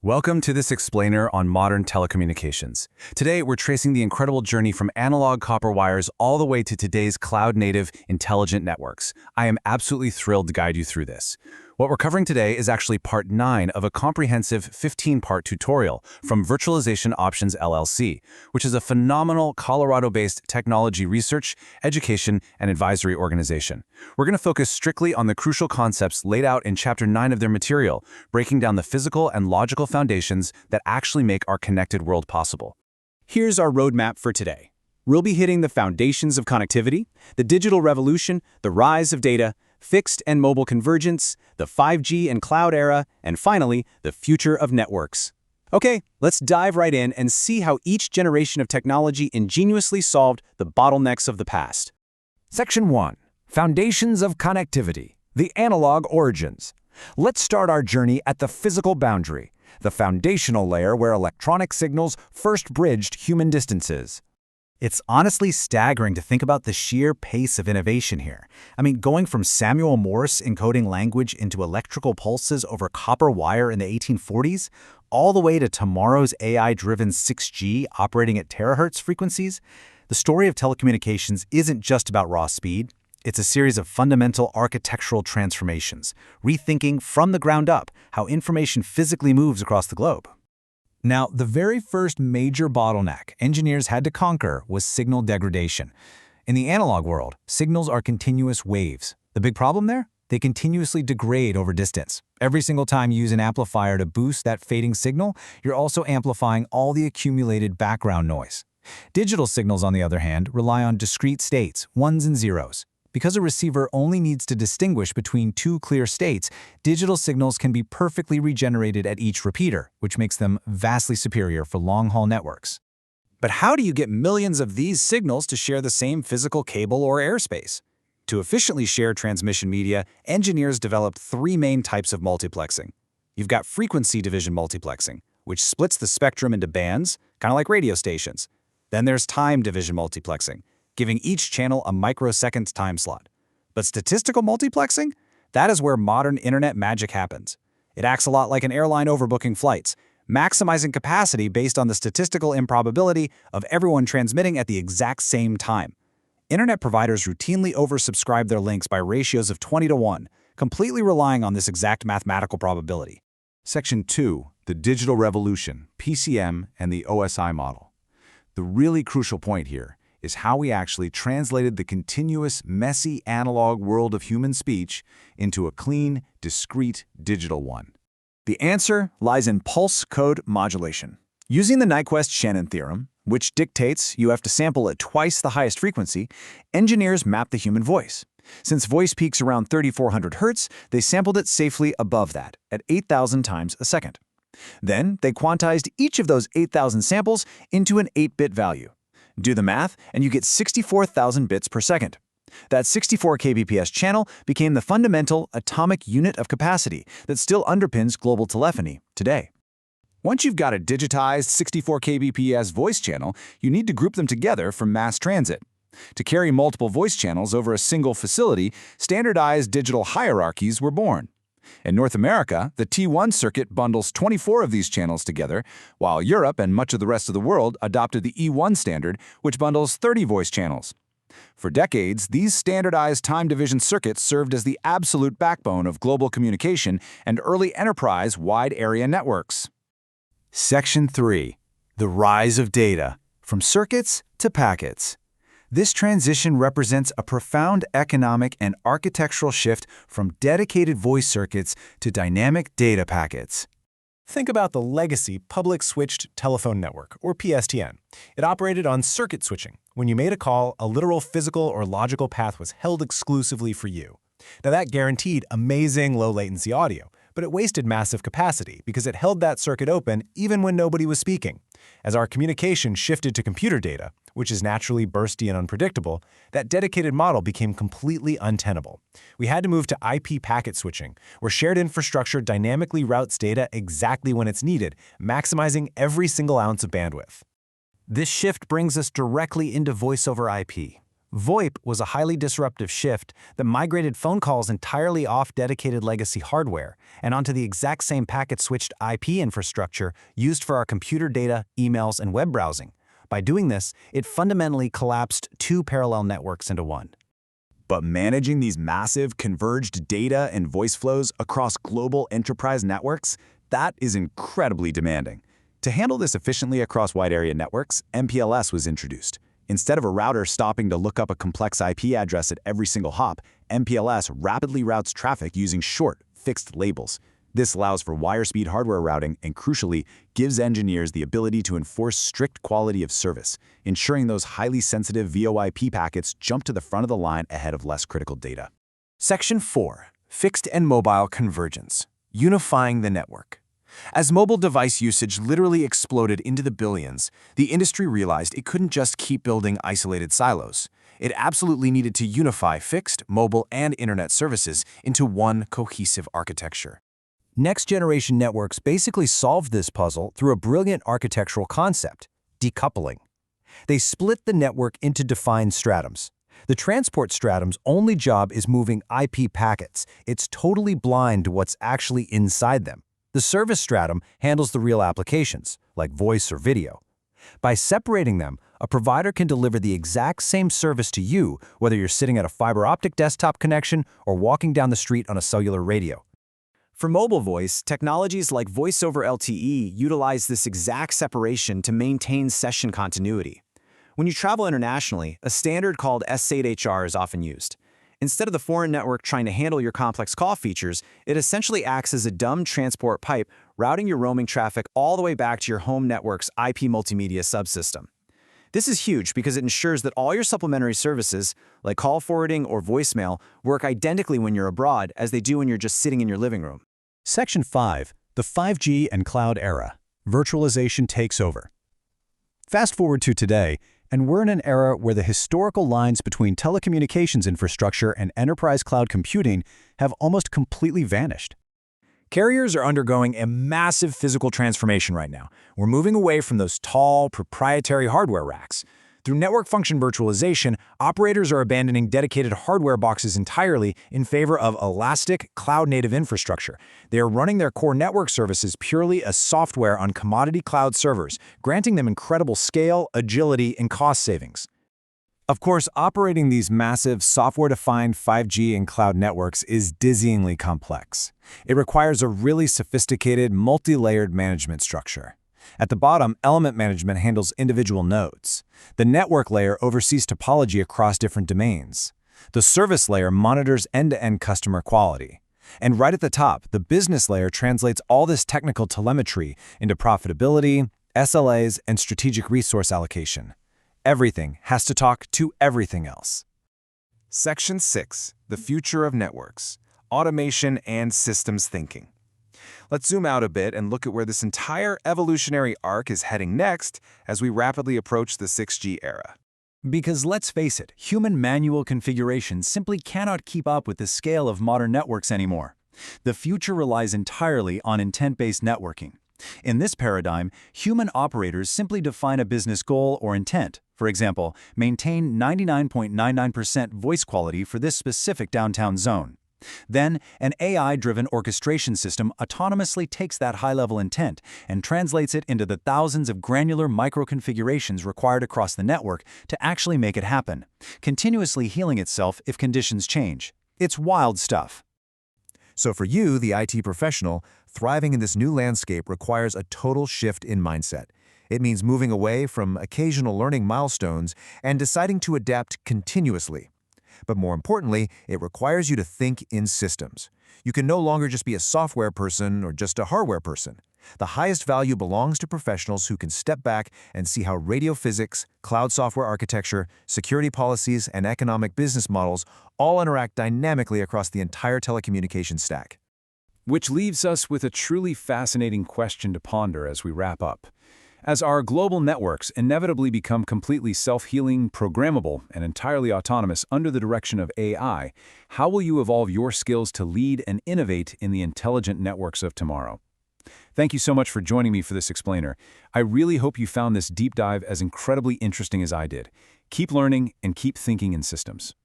Welcome to this explainer on modern telecommunications. Today, we're tracing the incredible journey from analog copper wires all the way to today's cloud-native intelligent networks. I am absolutely thrilled to guide you through this. What we're covering today is actually part 9 of a comprehensive 15-part tutorial from Virtualization Options LLC, which is a phenomenal Colorado-based technology research, education, and advisory organization. We're going to focus strictly on the crucial concepts laid out in Chapter 9 of their material, breaking down the physical and logical foundations that actually make our connected world possible. Here's our roadmap for today. We'll be hitting the foundations of connectivity, the digital revolution, the rise of data, fixed and mobile convergence, the 5G and cloud era, and finally, the future of networks. Okay, let's dive right in and see how each generation of technology ingeniously solved the bottlenecks of the past. Section 1. Foundations of Connectivity, the Analog Origins. Let's start our journey at the physical boundary, the foundational layer where electronic signals first bridged human distances. It's honestly staggering to think about the sheer pace of innovation here. Going from Samuel Morse encoding language into electrical pulses over copper wire in the 1840s, all the way to tomorrow's AI-driven 6G operating at terahertz frequencies. The story of telecommunications isn't just about raw speed. It's a series of fundamental architectural transformations, rethinking from the ground up how information physically moves across the globe. Now, the very first major bottleneck engineers had to conquer was signal degradation. In the analog world, signals are continuous waves. The big problem there? They continuously degrade over distance. Every single time you use an amplifier to boost that fading signal, you're also amplifying all the accumulated background noise. Digital signals, on the other hand, rely on discrete states, ones and zeros. Because a receiver only needs to distinguish between two clear states, digital signals can be perfectly regenerated at each repeater, which makes them vastly superior for long-haul networks. But how do you get millions of these signals to share the same physical cable or airspace? To efficiently share transmission media, engineers developed 3 main types of multiplexing. You've got frequency division multiplexing, which splits the spectrum into bands, kind of like radio stations. Then there's time division multiplexing, giving each channel a microsecond time slot. But statistical multiplexing? That is where modern internet magic happens. It acts a lot like an airline overbooking flights, maximizing capacity based on the statistical improbability of everyone transmitting at the exact same time. Internet providers routinely oversubscribe their links by ratios of 20 to 1, completely relying on this exact mathematical probability. Section 2. The Digital Revolution, PCM, and the OSI model. The really crucial point here is how we actually translated the continuous, messy analog world of human speech into a clean, discrete digital one. The answer lies in pulse code modulation. Using the Nyquist-Shannon theorem, which dictates you have to sample at twice the highest frequency, engineers map the human voice. Since voice peaks around 3,400 Hz, they sampled it safely above that, at 8,000 times a second. Then, they quantized each of those 8,000 samples into an 8-bit value. Do the math, and you get 64,000 bits per second. That 64 kbps channel became the fundamental atomic unit of capacity that still underpins global telephony today. Once you've got a digitized 64 kbps voice channel, you need to group them together for mass transit. To carry multiple voice channels over a single facility, standardized digital hierarchies were born. In North America, the T1 circuit bundles 24 of these channels together, while Europe and much of the rest of the world adopted the E1 standard, which bundles 30 voice channels. For decades, these standardized time division circuits served as the absolute backbone of global communication and early enterprise wide area networks. Section 3. The rise of data, from circuits to packets. This transition represents a profound economic and architectural shift from dedicated voice circuits to dynamic data packets. Think about the legacy public switched telephone network, or PSTN. It operated on circuit switching. When you made a call, a literal physical or logical path was held exclusively for you. Now that guaranteed amazing low latency audio, but it wasted massive capacity because it held that circuit open even when nobody was speaking. As our communication shifted to computer data, which is naturally bursty and unpredictable, that dedicated model became completely untenable. We had to move to IP packet switching, where shared infrastructure dynamically routes data exactly when it's needed, maximizing every single ounce of bandwidth. This shift brings us directly into voice over IP. VoIP was a highly disruptive shift that migrated phone calls entirely off dedicated legacy hardware and onto the exact same packet-switched IP infrastructure used for our computer data, emails, and web browsing. By doing this, it fundamentally collapsed two parallel networks into one. But managing these massive converged data and voice flows across global enterprise networks, that is incredibly demanding. To handle this efficiently across wide area networks, MPLS was introduced. Instead of a router stopping to look up a complex IP address at every single hop, MPLS rapidly routes traffic using short, fixed labels. This allows for wire speed hardware routing and, crucially, gives engineers the ability to enforce strict quality of service, ensuring those highly sensitive VoIP packets jump to the front of the line ahead of less critical data. Section 4. Fixed and mobile convergence. Unifying the network. As mobile device usage literally exploded into the billions, the industry realized it couldn't just keep building isolated silos. It absolutely needed to unify fixed, mobile, and internet services into one cohesive architecture. Next-generation networks basically solved this puzzle through a brilliant architectural concept: decoupling. They split the network into defined stratums. The transport stratum's only job is moving IP packets. It's totally blind to what's actually inside them. The service stratum handles the real applications, like voice or video. By separating them, a provider can deliver the exact same service to you, whether you're sitting at a fiber optic desktop connection or walking down the street on a cellular radio. For mobile voice, technologies like Voice over LTE utilize this exact separation to maintain session continuity. When you travel internationally, a standard called S8HR is often used. Instead of the foreign network trying to handle your complex call features, it essentially acts as a dumb transport pipe, routing your roaming traffic all the way back to your home network's IP multimedia subsystem. This is huge because it ensures that all your supplementary services, like call forwarding or voicemail, work identically when you're abroad as they do when you're just sitting in your living room. Section 5. The 5G and cloud era. Virtualization takes over. Fast forward to today, and we're in an era where the historical lines between telecommunications infrastructure and enterprise cloud computing have almost completely vanished. Carriers are undergoing a massive physical transformation right now. We're moving away from those tall, proprietary hardware racks. Through network function virtualization, operators are abandoning dedicated hardware boxes entirely in favor of elastic, cloud-native infrastructure. They are running their core network services purely as software on commodity cloud servers, granting them incredible scale, agility, and cost savings. Of course, operating these massive software-defined 5G and cloud networks is dizzyingly complex. It requires a really sophisticated, multi-layered management structure. At the bottom, element management handles individual nodes. The network layer oversees topology across different domains. The service layer monitors end-to-end customer quality. And right at the top, the business layer translates all this technical telemetry into profitability, SLAs, and strategic resource allocation. Everything has to talk to everything else. Section 6. The future of networks. Automation and systems thinking. Let's zoom out a bit and look at where this entire evolutionary arc is heading next as we rapidly approach the 6G era. Because let's face it, human manual configuration simply cannot keep up with the scale of modern networks anymore. The future relies entirely on intent-based networking. In this paradigm, human operators simply define a business goal or intent. For example, maintain 99.99% voice quality for this specific downtown zone. Then, an AI-driven orchestration system autonomously takes that high-level intent and translates it into the thousands of granular micro-configurations required across the network to actually make it happen, continuously healing itself if conditions change. It's wild stuff. So for you, the IT professional, thriving in this new landscape requires a total shift in mindset. It means moving away from occasional learning milestones and deciding to adapt continuously. But more importantly, it requires you to think in systems. You can no longer just be a software person or just a hardware person. The highest value belongs to professionals who can step back and see how radio physics, cloud software architecture, security policies, and economic business models all interact dynamically across the entire telecommunications stack. Which leaves us with a truly fascinating question to ponder as we wrap up. As our global networks inevitably become completely self-healing, programmable, and entirely autonomous under the direction of AI, how will you evolve your skills to lead and innovate in the intelligent networks of tomorrow? Thank you so much for joining me for this explainer. I really hope you found this deep dive as incredibly interesting as I did. Keep learning and keep thinking in systems.